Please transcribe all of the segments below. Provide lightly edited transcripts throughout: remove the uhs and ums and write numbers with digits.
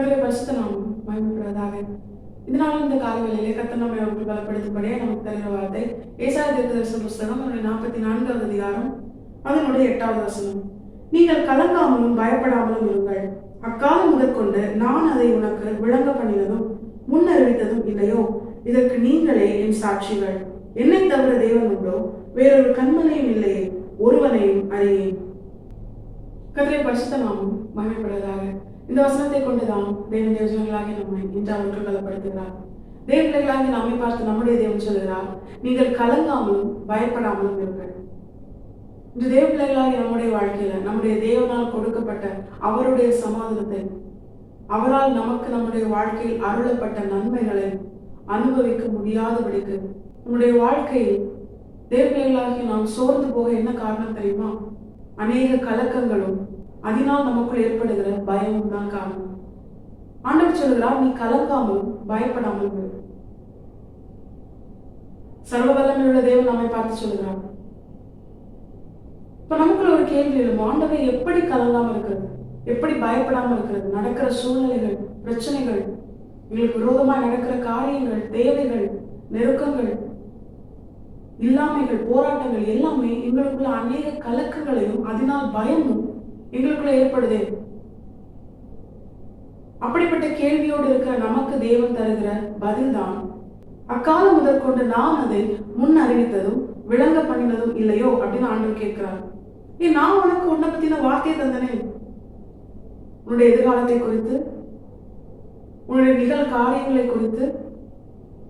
கர்த்தருடைய பரிசுத்த நாமம் மகிமைப்படுவதாக. இதனால இந்த காலவெளியிலே கர்த்தர் நம்மை அவர்கள் பலப்படுத்தும்படியே நமக்கு தருகிற வார்த்தை ஏசாயா தீர்க்கதரிசன புஸ்தகம் 44வது அதிகாரம் அதனுடைய 8வது வசனம். நீங்கள் கலங்காமலும் பயப்படாமலும் இருங்கள். அக்காலம் முதற்கொண்டு நான் அதை உனக்கு விளங்க பண்ணினதும் முன் அறிவித்ததும் இல்லையோ? இதற்கு நீங்களே என் சாட்சிகள். என்னை தவிர தேவன் உண்டோ? வேறொரு கண்மனையும் இல்லையே, ஒருவனையும் அறியேன். கர்த்தருடைய பரிசுத்த நாமம் மகிமைப்படுவதாக. இந்த வசனத்தை கொண்டுதான் தேவன் தேவஜனங்களாகி நம்மை இன்று அவர்கள் பலப்படுத்துகிறார். தேவ பிள்ளைகளாகி நம்மை பார்த்து நம்முடைய தேவன் சொல்கிறார், நீங்கள் கலங்காமலும் பயப்படாமலும் இருங்கள். இன்று தேவ பிள்ளைகளாகி நம்முடைய வாழ்க்கையில நம்முடைய தேவனால் கொடுக்கப்பட்ட அவருடைய சமாதானத்தை, அவரால் நமக்கு நம்முடைய வாழ்க்கையில் அருளப்பட்ட நன்மைகளை அனுபவிக்க முடியாதபடிக்கு நம்முடைய வாழ்க்கையில் தேவ பிள்ளைகளாகி நாம் சோர்ந்து போக என்ன காரணம் தெரியுமா? அநேக கலக்கங்களும் அதனால் நமக்குள் ஏற்படுகிற பயமும் தான் காரணம். ஆண்டவர் சொல்கிறார், நீ கலங்காமலும் பயப்படாமலும் இரு. சர்வ வல்லமையுள்ள தேவன் நம்மை பார்த்து சொல்கிறார். இப்ப நமக்குள்ள ஒரு கேள்வி எழும், ஆண்டவரை எப்படி கலங்காம இருக்கிறது, எப்படி பயப்படாம இருக்கிறது? நடக்கிற சூழ்நிலைகள், பிரச்சனைகள், எங்களுக்கு விரோதமாய் நடக்கிற காரியங்கள், தேவைகள், நெருக்கங்கள், இல்லாமைகள், போராட்டங்கள் எல்லாமே எங்களுக்குள்ள அநேக கலக்கங்களையும் அதனால் பயமும் எங்களுக்குள்ள ஏற்படுதே. அப்படிப்பட்ட கேள்வியோடு இருக்கிற நமக்கு தேவன் தருகிற பதில்தான், அக்காலம் முதற்கொண்டு நான் அதை முன் அறிவித்ததும் விளங்க பண்ணினதும் இல்லையோ அப்படின்னு ஆண்டவர் கேட்கிறார். நான் உனக்கு உன்னை பத்தின வார்த்தையை தந்தனே. உன்னுடைய எதிர்காலத்தை குறித்து, உன்னுடைய நிகழ் காரியங்களை குறித்து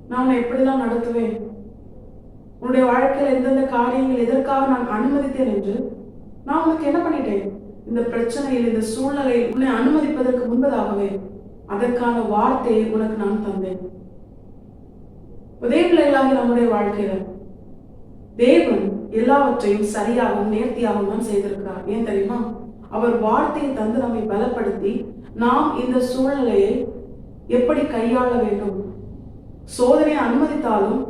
நான் உன்னை எப்படிதான் நடத்துவேன், உன்னுடைய வாழ்க்கையில் எந்தெந்த காரியங்கள் எதற்காக நான் அனுமதித்தேன் என்று நான் உனக்கு என்ன பண்ணிட்டேன்? இந்த பிரச்சனையில், இந்த சூழ்நிலையில் உன்னை அனுமதிப்பதற்கு முன்பதாகவே அதற்கான வார்த்தையை உனக்கு நான் தந்தேன். தேவ பிள்ளைகளாகி நம்முடைய வாழ்க்கையில தேவன் எல்லாவற்றையும் சரியாகவும் நேர்த்தியாகவும் தான் செய்திருக்கிறார். ஏன் தெரியுமா? அவர் வார்த்தையை தந்து நம்மை பலப்படுத்தி நாம் இந்த சூழ்நிலையை எப்படி கையாள வேண்டும், சோதனையை அனுமதித்தாலும்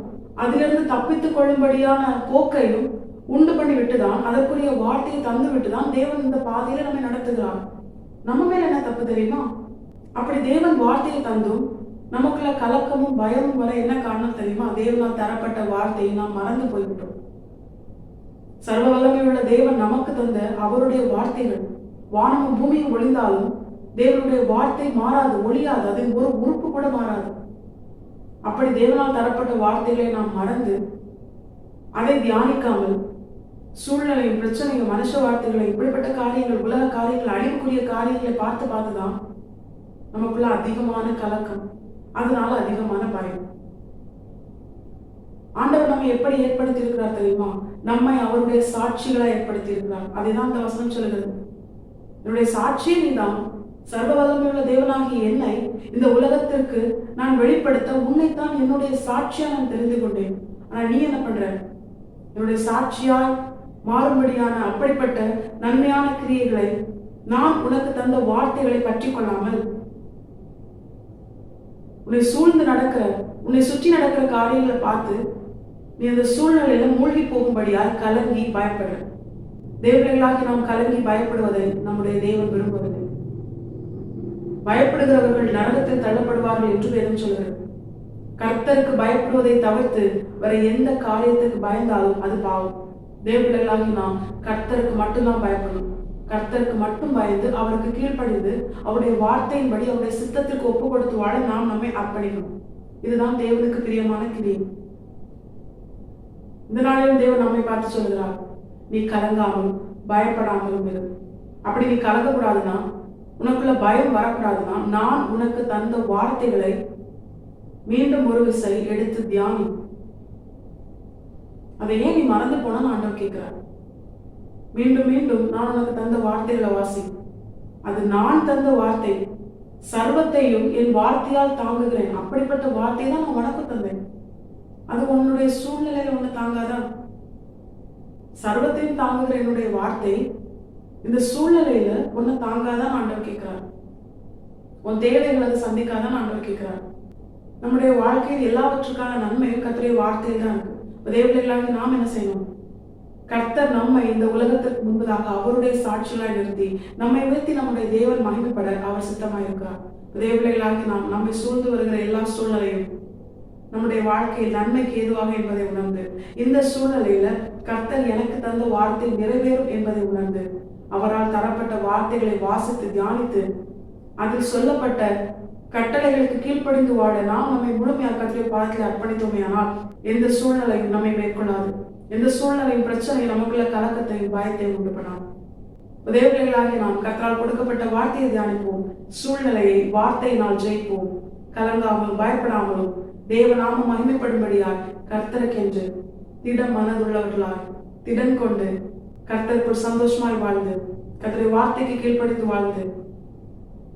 அதிலிருந்து தப்பித்துக் கொள்ளும்படியான போக்கையும் உண்டு பண்ணி விட்டுதான், அதற்குரிய வார்த்தையை தந்து விட்டுதான் தேவன் இந்த பாதையில நம்மை நடத்துகிறார். நம்ம மேல என்ன தப்பு தெரியுமா? அப்படி தேவன் வார்த்தையை தந்தும் நமக்குள்ள கலக்கமும் பயமும் வர என்ன காரணம் தெரியுமா? தேவனால் தரப்பட்ட வார்த்தையை நாம் மறந்து போய்விட்டோம். சர்வ வல்லமையுள்ள தேவன் நமக்கு தந்த அவருடைய வார்த்தைகள் வானமும் பூமியும் ஒளிந்தாலும் தேவனுடைய வார்த்தை மாறாது, ஒளியாது, அதன் ஒரு உறுப்பு கூட மாறாது. அப்படி தேவனால் தரப்பட்ட வார்த்தைகளை நாம் மறந்து அதை தியானிக்காமல் சூழ்நிலையும் பிரச்சனையும் மனுஷ வார்த்தைகளை, இப்படிப்பட்ட காரியங்கள், உலக காரியங்கள், அழிவுக்குரிய காரியங்களை பார்த்துதான் நமக்குள்ள அதிகமான கலக்கம், அதனால அதிகமான பயம். ஆண்டவர் நம்மை எப்படி ஏற்படுத்தி இருக்கிறார் தெரியுமா? நம்மை அவருடைய சாட்சிகளா ஏற்படுத்தி இருக்கிறார். அதைதான் இந்த வசனம் சொல்கிறது. என்னுடைய சாட்சியே நீதான். சர்வ வல்லமையுள்ள தேவனாகிய என்னை இந்த உலகத்திற்கு நான் வெளிப்படுத்த உன்னைத்தான் என்னுடைய சாட்சியா நான் தெரிந்து கொண்டேன். ஆனா நீ என்ன பண்ற? என்னுடைய சாட்சியாய் மாறும்படியான அப்படிப்பட்ட நன்மையான கிரியைகளை, நான் உனக்கு தந்த வார்த்தைகளை பற்றி கொள்ளாமல் உன்னை சூழ்ந்து நடக்கிற, உன்னை சுற்றி நடக்கிற காரியங்களை பார்த்து நீ அந்த சூழ்நிலையில மூழ்கி போகும்படியால் கலங்கி பயப்படுற. தேவர்களாகி நாம் கலங்கி பயப்படுவதை நம்முடைய தேவன் விரும்பவில்லை. பயப்படுகிறவர்கள் நரகத்தில் தள்ளப்படுவார்கள் என்று வேதம் சொல்கிறது. கர்த்தருக்கு பயப்படுவதை தவிர்த்து வேற எந்த காரியத்துக்கு பயந்தாலும் அது பாவம். தேவர்களாகி நாம் கர்த்தருக்கு மட்டும்தான் பயப்படணும். கர்த்தருக்கு மட்டும் பயந்து அவருக்கு கீழ்ப்படிந்து அவருடைய வார்த்தையின்படி அவருடைய சித்தத்திற்கு ஒப்பு கொடுத்து வாழ நாம் நம்மை அர்ப்பணிக்கணும். இதுதான் தேவனுக்கு பிரியமான கிரியை. இந்த நாளிலும் தேவன் நம்மை பார்த்து சொல்கிறார், நீ கலங்காமலும் பயப்படாமலும் இரு. அப்படி நீ கலங்கக்கூடாதுன்னா, உனக்குள்ள பயம் வரக்கூடாதுன்னா, நான் உனக்கு தந்த வார்த்தைகளை மீண்டும் ஒரு விசை எடுத்து தியானி. அதை ஏன் நீ மறந்து போனா ஆண்டவர் கேட்கிறார். மீண்டும் மீண்டும் நான் உனக்கு தந்த வார்த்தைகளை வாசி. அது நான் தந்த வார்த்தை. சர்வத்தையும் என் வார்த்தையால் தாங்குகிறேன். அப்படிப்பட்ட வார்த்தையை தான் நான் உனக்கு தந்தேன். அது உன்னுடைய சூழ்நிலையில ஒண்ணு தாங்காதான்? சர்வத்தையும் தாங்குகிற என்னுடைய வார்த்தை இந்த சூழ்நிலையில ஒண்ணு தாங்காதான் ஆண்டவர் கேட்கிறார். உன் தேவைகளை அதை சந்திக்காதான் ஆண்டவர் கேட்கிறார். நம்முடைய வாழ்க்கையில் எல்லாவற்றுக்கான நன்மையும் கர்த்தருடைய வார்த்தையில் தான் இருக்கு. தேவர்களாக நாம் என்ன செய்யணும்? கர்த்தர் நம்மை இந்த உலகத்திற்கு முன்பதாக அவருடைய சாட்சிகளாய் நிறுத்தி நம்மை உயர்த்தி நம்முடைய தேவன் மகிமைப்பட அவர் சித்தமாய் இருக்கிறார். தேவபிள்ளைகளாகி நாம் நம்மை சூழ்ந்து வருகிற எல்லா சூழ்நிலையும் நம்முடைய வாழ்க்கையில் நன்மைக்கு ஏதுவாக என்பதை உணர்ந்து, இந்த சூழ்நிலையில கர்த்தர் எனக்கு தந்த வார்த்தை நிறைவேறும் என்பதை உணர்ந்து, அவரால் தரப்பட்ட வார்த்தைகளை வாசித்து தியானித்து அதில் சொல்லப்பட்ட கட்டளைகளுக்கு கீழ்ப்படிந்து வாழ நாம் நம்மை முழுமையாக கர்த்தருடைய பாதத்தில் அர்ப்பணித்தோமே. ஆனால் எந்த சூழ்நிலையும் நம்மை மேற்கொள்ளாது. எந்த சூழ்நிலையும் பிரச்சனை நமக்குள்ள கலக்கத்தையும் பயத்தையும் உண்டு பண்ணாது. தேவபிள்ளைகளாகி நாம் கர்த்தரால் கொடுக்கப்பட்ட வார்த்தையை தியானிப்போம். சூழ்நிலையை வார்த்தையினால் ஜெயிப்போம். கலங்காமலும் பயப்படாமலும் தேவநாமம் மகிமைப்படும்படியாய் கர்த்தருக்கென்று திடம் மனதுள்ளவர்களாய் திடன் கொண்டு கர்த்தருக்குள் சந்தோஷமாய் வாழ்ந்து கர்த்தருடைய வார்த்தைக்கு கீழ்ப்படிந்து வாழ்ந்து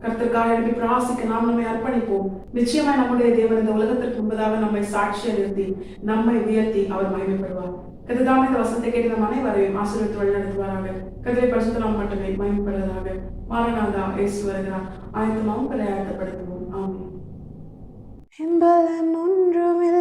கர்த்தருக்காக எழுப்பி பிராசிக்க நாம் நம்மை அர்ப்பணிப்போம். நிச்சயமாய் நம்முடைய தேவன் இந்த உலகத்திற்கு முன்பதாக நம்மை சாட்சியை நிறுத்தி நம்மை உயர்த்தி அவர் மகிமைப்படுவார். கர்த்தர் இந்த வசனத்தை கேட்டு நம் அனைவரையும் ஆசீர்வதித்து வழிநடத்துவாராக. கர்த்தரை பரிசுத்த நாம் மட்டுமே மகிமைப்படுவதாக. மாரநாதா இயேசு வருகிறார். ஆயத்தமாகவும் ஆயத்தப்படுத்துவோம். ஆமென். என்பலன் ஒன்றுமில்லை